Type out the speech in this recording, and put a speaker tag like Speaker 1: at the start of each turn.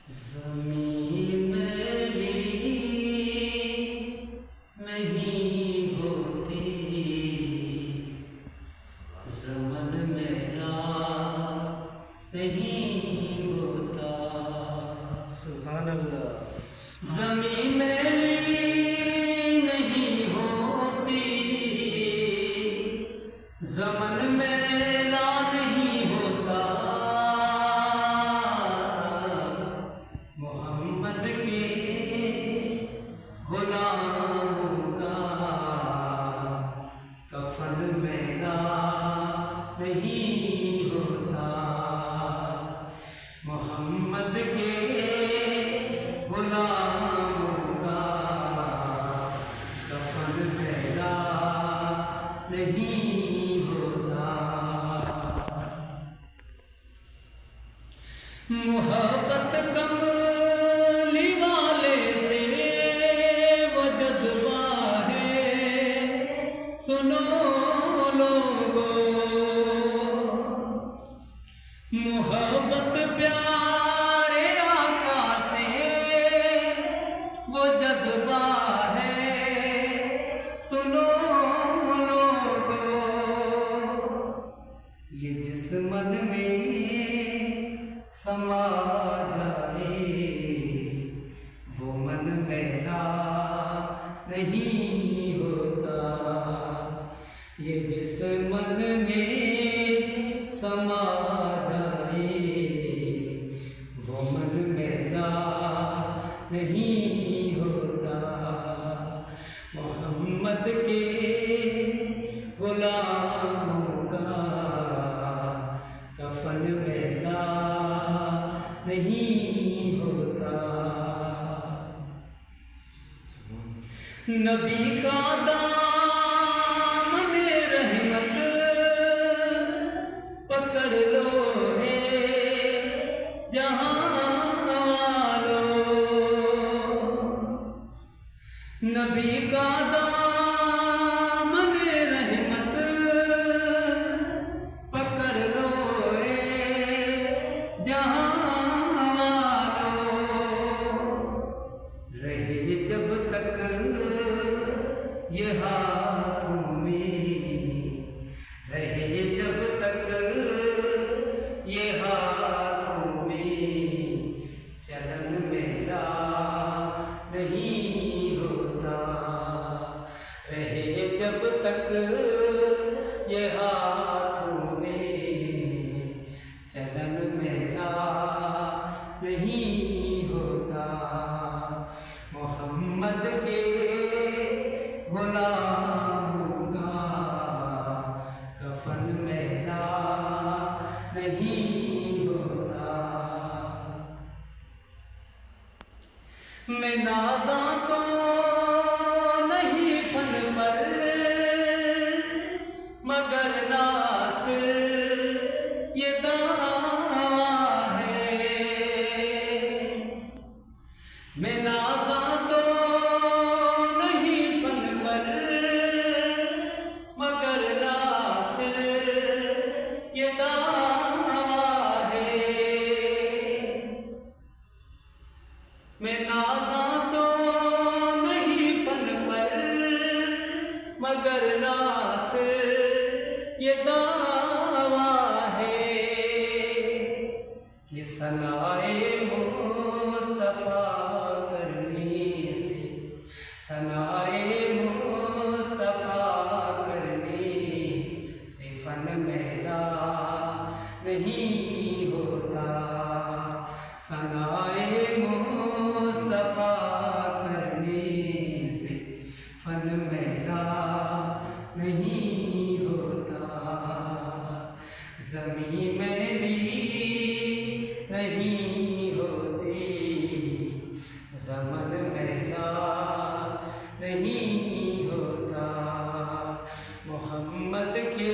Speaker 1: زمین میری نہیں ہوتی، زمن میرا نہیں ہوتا۔
Speaker 2: سبحان اللہ۔
Speaker 1: زمین میری نہیں ہوتی، زمن میرا نہیں ہوتا، محمد کے غلاموں کا کفن میرا نہیں ہوتا، محمد کے غلاموں کا کفن میرا نہیں ہوتا۔ محبت کملی والے سے وہ جذبہ ہے، سنو لوگو، محبت پیارے آقا سے وہ جذبہ ہے، سنو لوگو، یہ جس من میں سما جائے وہ من میرا نہیں ہوتا، یہ جس من میں سما جائے وہ من میرا نہیں ہوتا، محمد کے غلاموں کا کفن میرا نہیں ہوتا۔ نبی کا دامن رحمت پکڑ لو ہے جہاں والو، نبی کا دامن رحمت پکڑ لو ہے جہاں والو، رہے جب تک یہ ہاتھوں میں، رہے جب تک یہ ہاتھوں میں، چلن میرا نہیں ہوتا، رہے جب تک یہ ہاتھوں میں، چلن میرا نہیں ہوتا، محمد کے غلاموں کا کفن میرا نہیں ہوتا۔ میں نازاں تو نہیں فن پر، مگر ناز یہ دعویٰ ہے، میں نازاں تو نہیں فن پر، مگر ناز یہ دعویٰ ہے، میں نازاں تو نہیں فن پر، مگر ناز یہ دعویٰ ہے، کہ ثنائے مصطفیٰ کرنے سے، ثنائے مصطفیٰ کرنے سے فن میرا نہیں ہوتا، ثنائے مصطفیٰ کرنے سے فن میرا نہیں ہوتا، زمین میری نہیں ہوتی، زمن میرا نہیں ہوتا، محمد کے